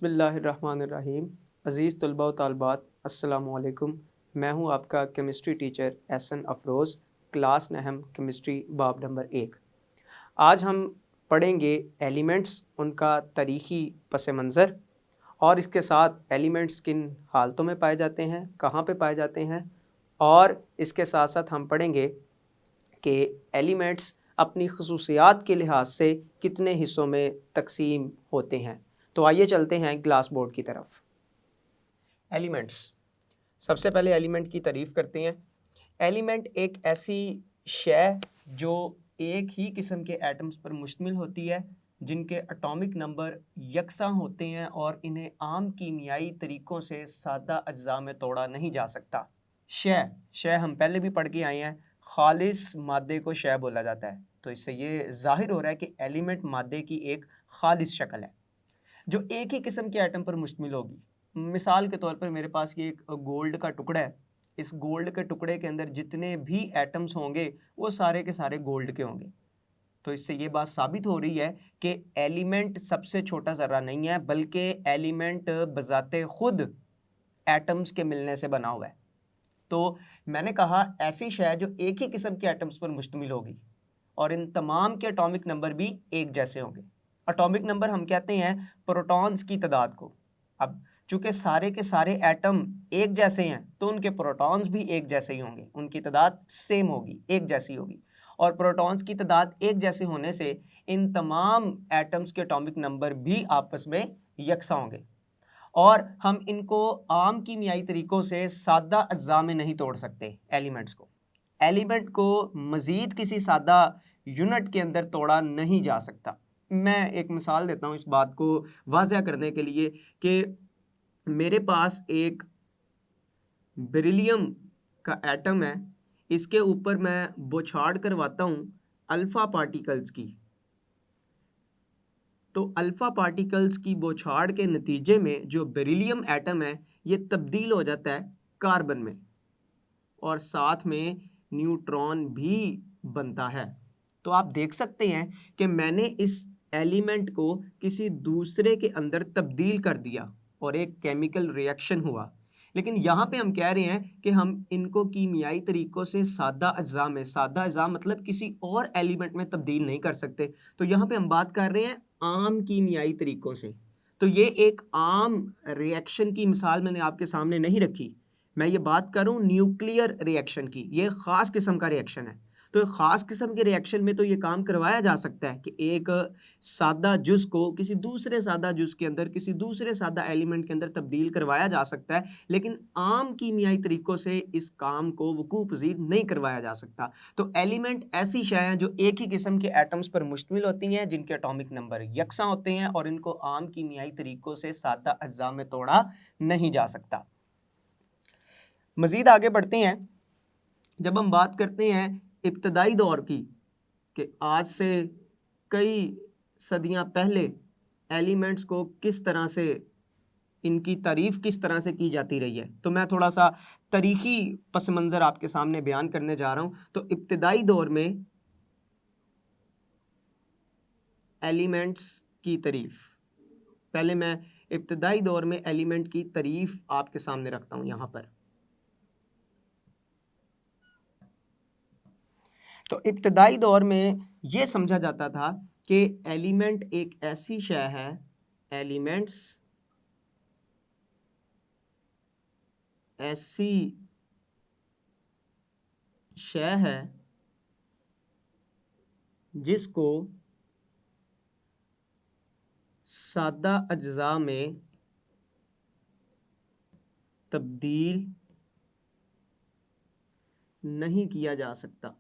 बिस्मिल्लाहिर्रहमानिर्रहीम। अज़ीज़ तलबा व तालिबात, अस्सलामु अलैकुम। मैं हूं आपका chemistry teacher Ehsan Afroz, class नहम केमिस्ट्री बाब नंबर 1। आज हम पढ़ेंगे एलिमेंट्स, उनका तारीख़ी पस मंज़र और इसके साथ एलिमेंट्स किन हालतों में पाए जाते हैं, कहाँ पे पाए जाते हैं, और इसके साथ साथ हम पढ़ेंगे कि एलिमेंट्स अपनी खसूसियात के लिहाज से कितने हिस्सों में तकसीम होते हैं। तो आइए चलते हैं ग्लास बोर्ड की तरफ। एलिमेंट्स, सबसे पहले एलिमेंट की तारीफ़ करते हैं। एलिमेंट एक ऐसी शय जो एक ही किस्म के एटम्स पर मुश्तमिल होती है, जिनके एटॉमिक नंबर यकसां होते हैं और इन्हें आम कीमियाई तरीक़ों से सादा अज्जा में तोड़ा नहीं जा सकता। शय हम पहले भी पढ़ के आए हैं, खालिस मादे को शय बोला जाता है। तो इससे ये ज़ाहिर हो रहा है कि एलिमेंट मादे की एक खालिस शक्ल है जो एक ही किस्म के एटम पर मुश्तमिल होगी। मिसाल के तौर पर मेरे पास ये एक गोल्ड का टुकड़ा है। इस गोल्ड के टुकड़े के अंदर जितने भी एटम्स होंगे वो सारे के सारे गोल्ड के होंगे। तो इससे ये बात साबित हो रही है कि एलिमेंट सबसे छोटा ज़र्रा नहीं है, बल्कि एलिमेंट बज़ाते खुद एटम्स के मिलने से बना हुआ है। तो मैंने कहा ऐसी शय जो एक ही किस्म के एटम्स पर मुश्तमिल होगी और इन तमाम के एटॉमिक नंबर भी एक जैसे होंगे। एटॉमिक नंबर हम कहते हैं प्रोटॉन्स की तादाद को। अब चूंकि सारे के सारे एटम एक जैसे हैं तो उनके प्रोटॉन्स भी एक जैसे ही होंगे, उनकी तादाद सेम होगी, एक जैसी होगी। और प्रोटॉन्स की तादाद एक जैसे होने से इन तमाम एटम्स के एटॉमिक नंबर भी आपस में यकसा होंगे और हम इनको आम कीमियाई तरीक़ों से सादा अज्जा में नहीं तोड़ सकते। एलिमेंट को मज़ीद किसी सादा यूनिट के अंदर तोड़ा नहीं जा सकता। मैं एक मिसाल देता हूँ इस बात को वाज़ह करने के लिए कि मेरे पास एक बेरिलियम का एटम है, इसके ऊपर मैं बौछार करवाता हूँ अल्फ़ा पार्टिकल्स की। तो अल्फ़ा पार्टिकल्स की बौछार के नतीजे में जो बेरिलियम एटम है ये तब्दील हो जाता है कार्बन में और साथ में न्यूट्रॉन भी बनता है। तो आप देख सकते हैं कि मैंने इस एलिमेंट को किसी दूसरे के अंदर तब्दील कर दिया और एक केमिकल रिएक्शन हुआ। लेकिन यहाँ पे हम कह रहे हैं कि हम इनको कीमियाई तरीक़ों से सादा अज्जा मतलब किसी और एलिमेंट में तब्दील नहीं कर सकते। तो यहाँ पे हम बात कर रहे हैं आम कीमियाई तरीक़ों से। तो ये एक आम रिएक्शन की मिसाल मैंने आपके सामने नहीं रखी, मैं ये बात कर रहा हूँ न्यूक्लियर रिएक्शन की। ये ख़ास किस्म का रिएक्शन है। तो ख़ास किस्म के रिएक्शन में तो ये काम करवाया जा सकता है कि एक सादा जुज़ को किसी दूसरे सादा जुज़ के अंदर, किसी दूसरे सादा एलिमेंट के अंदर तब्दील करवाया जा सकता है, लेकिन आम कीमियाई तरीक़ों से इस काम को वक़ूअ पज़ीर नहीं करवाया जा सकता। तो एलिमेंट ऐसी शय हैं जो एक ही किस्म के एटम्स पर मुश्तमिल होती हैं, जिनके एटॉमिक नंबर यकसां होते हैं और इनको आम कीमियाई तरीक़ों से सादा अज्जा में तोड़ा नहीं जा सकता। मज़ीद आगे बढ़ते हैं। जब हम बात करते हैं इब्तदाई दौर की कि आज से कई सदियां पहले एलिमेंट्स को किस तरह से, इनकी तारीफ़ किस तरह से की जाती रही है, तो मैं थोड़ा सा तारीख़ी पस मंज़र आपके सामने बयान करने जा रहा हूँ। तो इब्तदाई दौर में एलिमेंट्स की तारीफ़, पहले मैं इब्तदाई दौर में एलिमेंट की तारीफ़ आपके सामने रखता हूँ यहाँ पर। तो इब्तदाई दौर में ये समझा जाता था कि एलिमेंट एक ऐसी शय है, एलिमेंट्स ऐसी शय है जिसको सादा अज्जा में तब्दील नहीं किया जा सकता।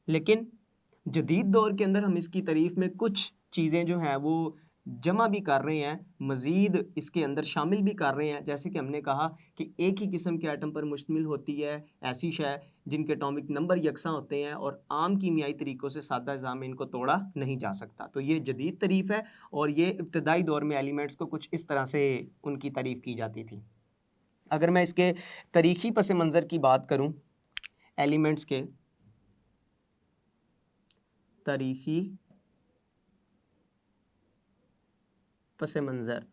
लेकिन जदीद दौर के अंदर हम इसकी तारीफ़ में कुछ चीज़ें जो हैं वो जमा भी कर रहे हैं, मज़ीद इसके अंदर शामिल भी कर रहे हैं। जैसे कि हमने कहा कि एक ही किस्म के एटम पर मुश्तमिल होती है ऐसी शय जिनके एटॉमिक नंबर यकसां होते हैं और आम कीमियाई तरीक़ों से सादा अज्जा में इनको तोड़ा नहीं जा सकता। तो ये जदीद तारीफ़ है और ये इब्तदाई दौर में एलिमेंट्स को कुछ इस तरह से उनकी तारीफ़ की जाती थी। अगर मैं इसके तारीख़ी पस मंज़र की बात करूँ एलिमेंट्स के, तारीखी पस मंज़र।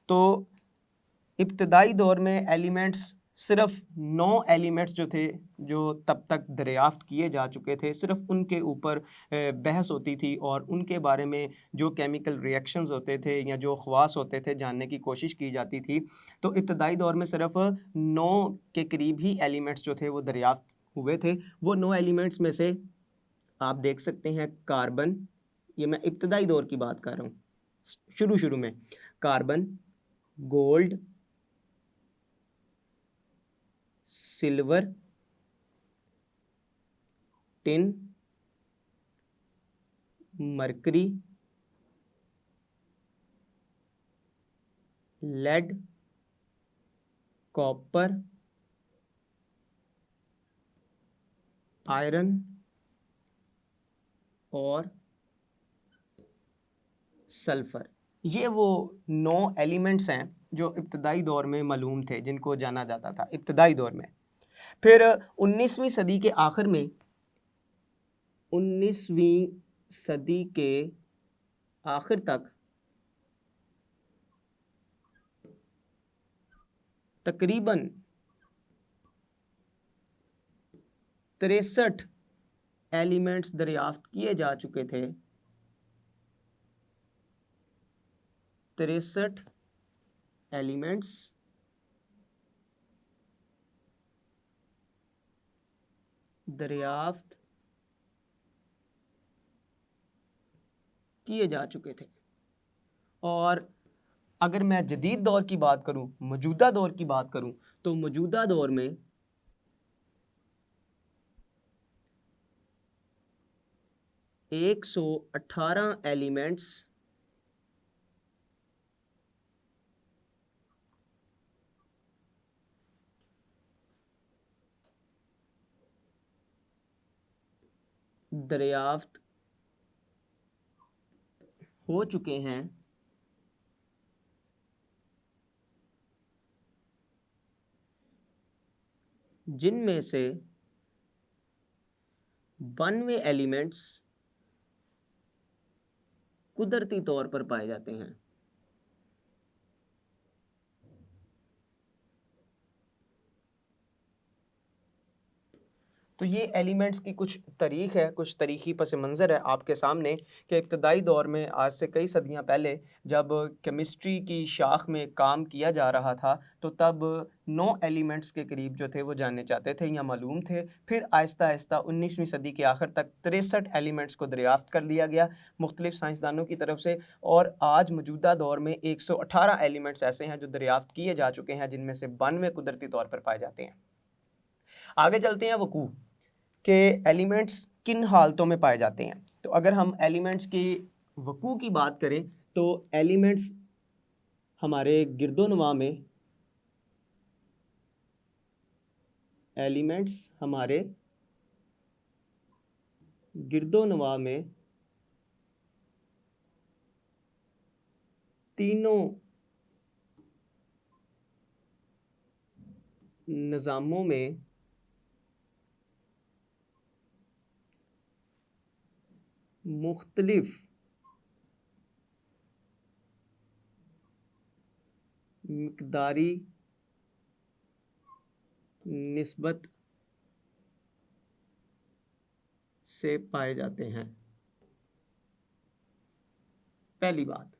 तो इब्तदाई दौर में एलिमेंट्स सिर्फ 9 एलिमेंट्स जो थे, जो तब तक दरियाफ्त किए जा चुके थे, सिर्फ उनके ऊपर बहस होती थी और उनके बारे में जो केमिकल रिएक्शंस होते थे या जो ख़वास होते थे जानने की कोशिश की जाती थी। तो इब्तदाई दौर में सिर्फ 9 के करीब ही एलिमेंट्स जो थे वो दरियाफ्त हुए थे। वो 9 एलिमेंट्स में से आप देख सकते हैं कार्बन, ये मैं इब्तदाई दौर की बात कर रहा हूँ, शुरू में carbon, gold, silver, tin, mercury, lead, copper, iron और सल्फर। ये वो 9 एलिमेंट्स हैं जो इब्तदाई दौर में मालूम थे, जिनको जाना जाता था इब्तदाई दौर में। फिर 19वीं सदी के आखिर में, 19वीं सदी के आखिर तक तकरीबन 63 एलिमेंट्स दरियाफ्त किए जा चुके थे। 63 एलिमेंट्स दरियाफ्त किए जा चुके थे। और अगर मैं जदीद दौर की बात करूं, मौजूदा दौर की बात करूं, तो मौजूदा दौर में 118 एलिमेंट्स दरियाफ्त हो चुके हैं, जिनमें से 92 एलिमेंट्स कुदरती तौर पर पाए जाते हैं। तो ये एलिमेंट्स की कुछ तारीख है, कुछ तारीखी पस मंज़र है आपके सामने कि इब्तदाई दौर में, आज से कई सदियां पहले, जब केमिस्ट्री की शाख में काम किया जा रहा था, तो तब 9 एलिमेंट्स के करीब जो थे वो जानने चाहते थे या मालूम थे। फिर आहिस्ता आहिस्ता 19वीं सदी के आखिर तक 63 एलिमेंट्स को दरियाफ्त कर लिया गया मुख्तलिफ साइंसदानों की तरफ से, और आज मौजूदा दौर में 118 एलिमेंट्स ऐसे हैं जो दरियाफ्त किए जा चुके हैं, जिनमें से 92 कुदरती तौर पर पाए जाते हैं। आगे चलते हैं वकू के एलिमेंट्स किन हालतों में पाए जाते हैं। तो अगर हम एलिमेंट्स की वकू की बात करें, तो एलिमेंट्स हमारे गिरदोनवा में, एलिमेंट्स हमारे गिरदोनवा में तीनों निज़ामों में मुख्तलिफ मिक़दारी निस्बत से पाए जाते हैं। पहली बात,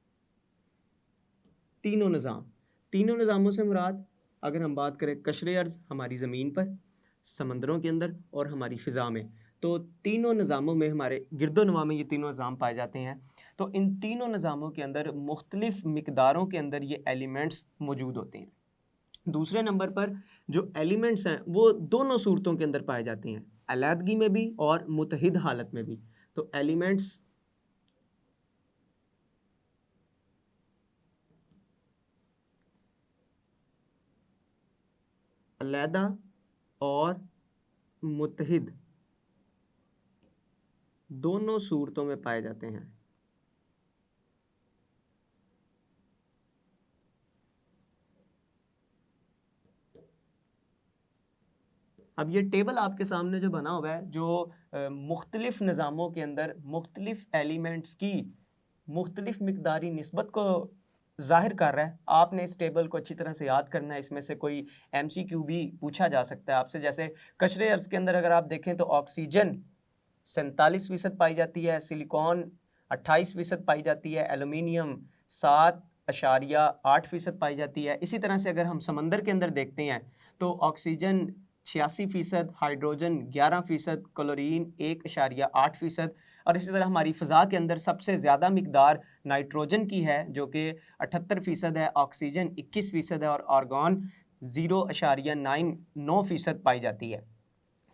तीनों निज़ामों से मुराद, अगर हम बात करें कशरे अर्ज़ हमारी ज़मीन पर, समंदरों के अंदर और हमारी फ़िज़ा में, तो तीनों निज़ामों में, हमारे गिरदोनवा में ये तीनों निज़ाम पाए जाते हैं। तो इन तीनों निज़ामों के अंदर मुख्तलिफ मिक़दारों के अंदर ये एलिमेंट्स मौजूद होते हैं। दूसरे नंबर पर जो एलिमेंट्स हैं वो दोनों सूरतों के अंदर पाए जाते हैं, अलहदगी में भी और मुतहिद हालत में भी। तो एलिमेंट्स अलहदा और मुतहिद दोनों सूरतों में पाए जाते हैं। अब ये टेबल आपके सामने जो बना हुआ है, जो मुख्तलिफ निज़ामों के अंदर मुख्तलिफ एलिमेंट्स की मुख्तलिफ मिकदारी निस्बत को ज़ाहिर कर रहा है। आपने इस टेबल को अच्छी तरह से याद करना है। इसमें से कोई MCQ भी पूछा जा सकता है आपसे। जैसे कशरे अर्ज़ के अंदर अगर आप देखें तो ऑक्सीजन 47% पाई जाती है, सिलिकॉन 28% पाई जाती है, एलुमिनियम 7.8% पाई जाती है। इसी तरह से अगर हम समंदर के अंदर देखते हैं तो ऑक्सीजन 86%, हाइड्रोजन 11%, क्लोरीन 1.8%, और इसी तरह हमारी फ़िज़ा के अंदर सबसे ज़्यादा मिकदार नाइट्रोजन की है जो कि 78% है, ऑक्सीजन 21% है और आर्गॉन 0.99% पाई जाती है।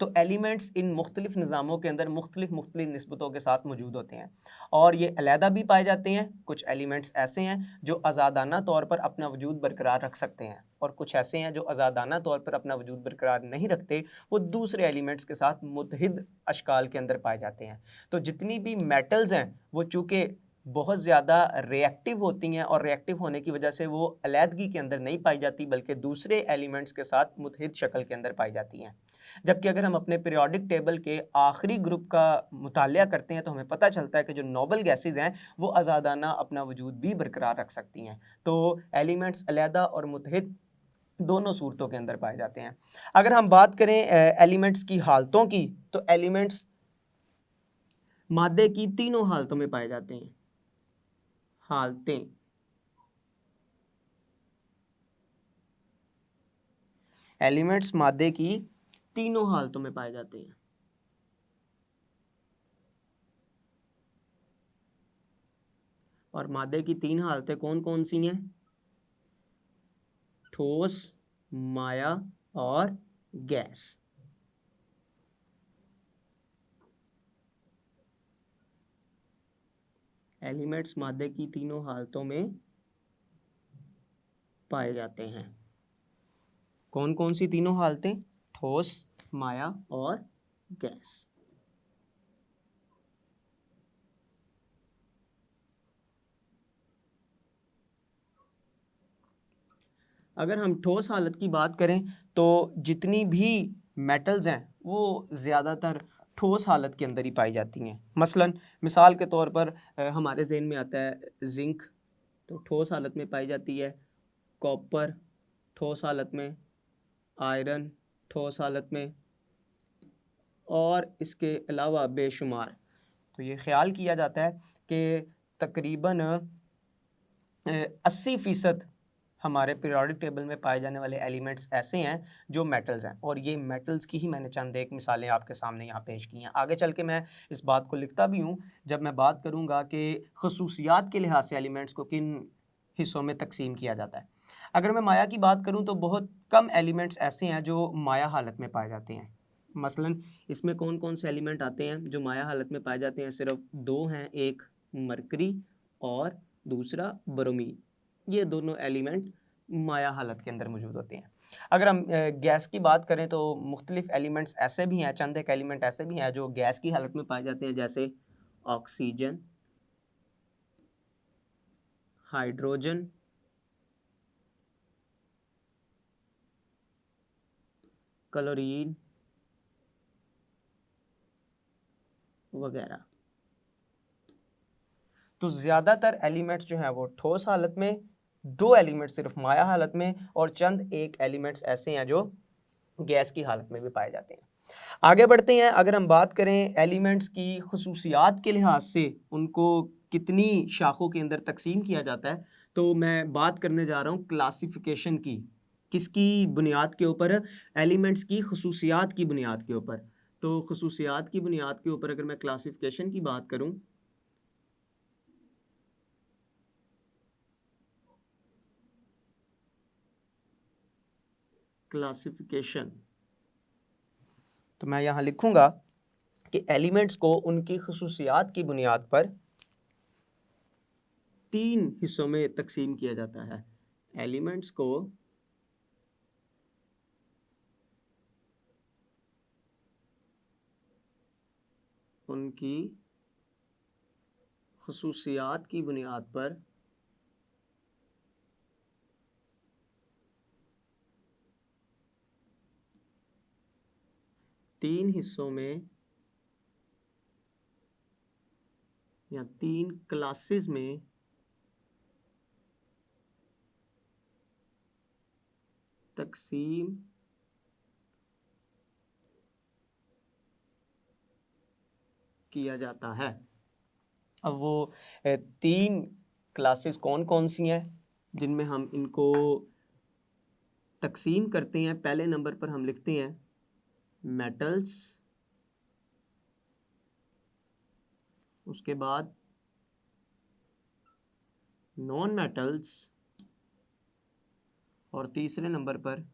तो एलिमेंट्स इन मुख्तलिफ निज़ामों के अंदर मुख्तलिफ निस्बतों के साथ मौजूद होते हैं और ये अलहदा भी पाए जाते हैं। कुछ एलिमेंट्स ऐसे हैं जो आज़ादाना तौर पर अपना वजूद बरकरार रख सकते हैं और कुछ ऐसे हैं जो आज़ादाना तौर पर अपना वजूद बरकरार नहीं रखते, वो दूसरे एलिमेंट्स के साथ मुतहिद अशकाल के अंदर पाए जाते हैं। तो जितनी भी मेटल्स हैं वो चूँकि बहुत ज़्यादा रिएक्टिव होती हैं और रिएक्टिव होने की वजह से वो अलहदगी के अंदर नहीं पाई जाती बल्कि दूसरे एलिमेंट्स के साथ मुतहिद शक्ल के अंदर पाई जाती हैं। जबकि अगर हम अपने पीरियोडिक टेबल के आखिरी ग्रुप का मुतालिया करते हैं तो हमें पता चलता है कि जो नोबल गैसेज हैं वो आज़ादाना अपना वजूद भी बरकरार रख सकती हैं। तो एलिमेंट्स अलहदा और मुतहिद दोनों सूरतों के अंदर पाए जाते हैं। अगर हम बात करें एलिमेंट्स की हालतों की, तो एलिमेंट्स मादे की तीनों हालतों में पाए जाते हैं। हालतें, एलिमेंट्स मादे की तीनों हालतों में पाए जाते हैं। और मादे की तीन हालतें कौन कौन सी हैं? ठोस, माया और गैस। एलिमेंट्स मादे की तीनों हालतों में पाए जाते हैं। कौन कौन सी तीनों हालतें? ठोस, माया और गैस। अगर हम ठोस हालत की बात करें तो जितनी भी मेटल्स हैं वो ज़्यादातर ठोस हालत के अंदर ही पाई जाती हैं। मसलन मिसाल के तौर पर हमारे ज़हन में आता है जिंक, तो ठोस हालत में पाई जाती है। कॉपर ठोस हालत में, आयरन ठोस हालत में, और इसके अलावा बेशुमार। तो ये ख्याल किया जाता है कि तकरीबन 80% हमारे पीरियोडिक टेबल में पाए जाने वाले एलिमेंट्स ऐसे हैं जो मेटल्स हैं, और ये मेटल्स की ही मैंने चंद एक मिसालें आपके सामने यहाँ पेश की हैं। आगे चल के मैं इस बात को लिखता भी हूँ जब मैं बात करूँगा कि खसूसियात के लिहाज से एलिमेंट्स को किन हिस्सों में तकसीम किया जाता है। अगर मैं माया की बात करूँ तो बहुत कम एलिमेंट्स ऐसे हैं जो माया हालत में पाए जाते हैं। मसलन इसमें कौन कौन से एलिमेंट आते हैं जो माया हालत में पाए जाते हैं? सिर्फ दो हैं, एक मरकरी और दूसरा ब्रोमीन। ये दोनों एलिमेंट माया हालत के अंदर मौजूद होते हैं। अगर हम गैस की बात करें तो मुख्तलिफ एलिमेंट्स ऐसे भी हैं, चंद एक एलिमेंट ऐसे भी हैं जो गैस की हालत में पाए जाते हैं, जैसे ऑक्सीजन, हाइड्रोजन, क्लोरीन वगैरह। तो ज़्यादातर एलिमेंट्स जो हैं वो ठोस हालत में, दो एलिमेंट सिर्फ माया हालत में, और चंद एक एलिमेंट्स ऐसे हैं जो गैस की हालत में भी पाए जाते हैं। आगे बढ़ते हैं। अगर हम बात करें एलिमेंट्स की खसूसियात के लिहाज से उनको कितनी शाखों के अंदर तकसीम किया जाता है, तो मैं बात करने जा रहा हूँ क्लासिफिकेशन की। किसकी बुनियाद के ऊपर? एलिमेंट्स की खसूसियात की बुनियाद के ऊपर। तो खसूसियात की बुनियाद के ऊपर अगर मैं क्लासिफिकेशन की बात करूँ, क्लासिफिकेशन, तो मैं यहाँ लिखूँगा कि एलिमेंट्स को उनकी खसूसियात की बुनियाद पर तीन हिस्सों में तकसीम किया जाता है। एलिमेंट्स को उनकी खसूसियात की बुनियाद पर 3 हिस्सों में या 3 क्लासेस में तकसीम किया जाता है। अब वो 3 क्लासेस कौन कौन सी हैं जिनमें हम इनको तकसीम करते हैं। पहले नंबर पर हम लिखते हैं मेटल्स, उसके बाद नॉन मेटल्स और तीसरे नंबर पर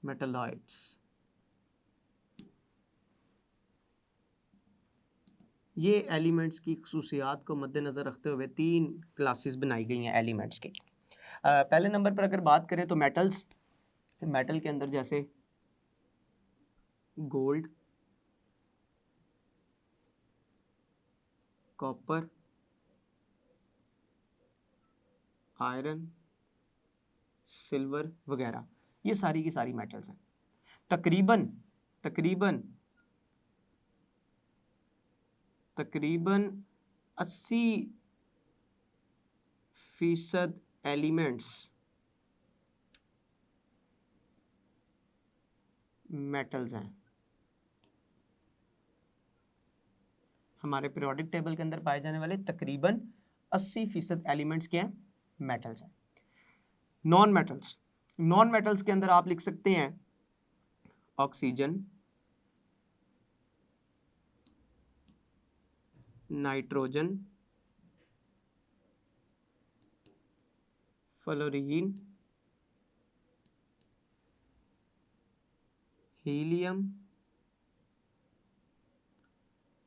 मेटलॉइड्स। ये एलिमेंट्स की खसूसियात को मद्देनज़र रखते हुए 3 क्लासेस बनाई गई हैं एलिमेंट्स की। पहले नंबर पर अगर बात करें तो मेटल्स, मेटल के अंदर जैसे गोल्ड, कॉपर, आयरन, सिल्वर वगैरह, ये सारी की सारी मेटल्स हैं। तकरीबन 80% एलिमेंट्स मेटल्स हैं। हमारे पीरियोडिक टेबल के अंदर पाए जाने वाले तकरीबन 80% एलिमेंट्स के हैं, मेटल्स हैं। नॉन मेटल्स के अंदर आप लिख सकते हैं oxygen, nitrogen, fluorine, helium,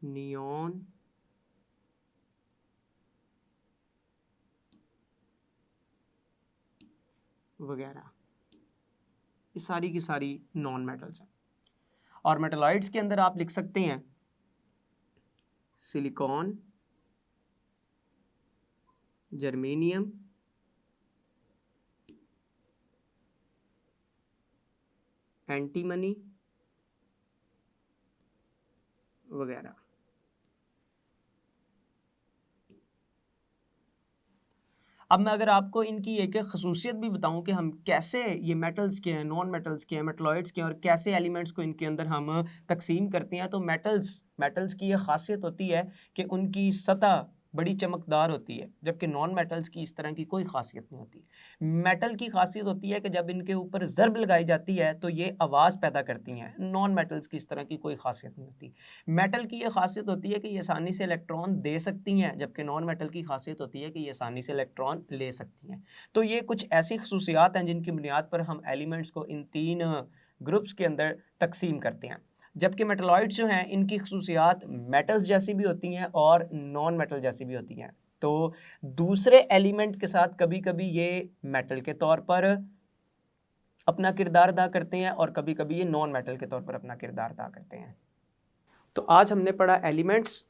neon, वगैरह। ये सारी की सारी नॉन मेटल्स हैं। और मेटलॉइड्स के अंदर आप लिख सकते हैं सिलिकॉन, जर्मेनियम, एंटीमनी वगैरह। अब मैं अगर आपको इनकी एक एक खसूसियत भी बताऊं कि हम कैसे ये मेटल्स के हैं, नॉन मेटल्स के हैं, मेटलॉइड्स के हैं और कैसे एलिमेंट्स को इनके अंदर हम तकसीम करते हैं, तो मेटल्स की ये खासियत होती है कि उनकी सतह बड़ी चमकदार होती है, जबकि नॉन मेटल्स की इस तरह की कोई खासियत नहीं होती। मेटल की खासियत होती है कि जब इनके ऊपर ज़र्ब लगाई जाती है तो ये आवाज़ पैदा करती हैं। नॉन मेटल्स की इस तरह की कोई खासियत नहीं होती। मेटल की ये खासियत होती है कि ये आसानी से इलेक्ट्रॉन दे सकती हैं, जबकि नॉन मेटल की खासियत होती है कि ये आसानी से इलेक्ट्रॉन ले सकती हैं। तो ये कुछ ऐसी खसूसियात हैं जिनकी बुनियाद पर हम एलिमेंट्स को इन 3 ग्रुप्स के अंदर तकसीम करते हैं। जबकि मेटलॉइड्स जो हैं इनकी खसूसियात मेटल्स जैसी भी होती हैं और नॉन मेटल जैसी भी होती हैं। तो दूसरे एलिमेंट के साथ कभी कभी ये मेटल के तौर पर अपना किरदार अदा करते हैं और कभी कभी ये नॉन मेटल के तौर पर अपना किरदार अदा करते हैं। तो आज हमने पढ़ा एलिमेंट्स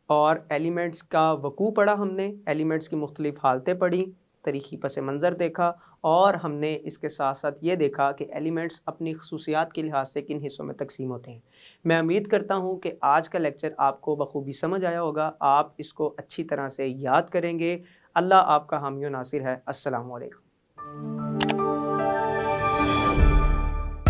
और एलिमेंट्स का वकू पढ़ा, हमने एलिमेंट्स की मुख्तलिफ हालतें पढ़ी, तरीक़ी पस मंज़र देखा और हमने इसके साथ साथ ये देखा कि एलिमेंट्स अपनी खसूसियात के लिहाज से किन हिस्सों में तकसीम होते हैं। मैं उम्मीद करता हूँ कि आज का लेक्चर आपको बखूबी समझ आया होगा, आप इसको अच्छी तरह से याद करेंगे। अल्लाह आपका हामी व नासिर है। अस्सलामु अलैकुम।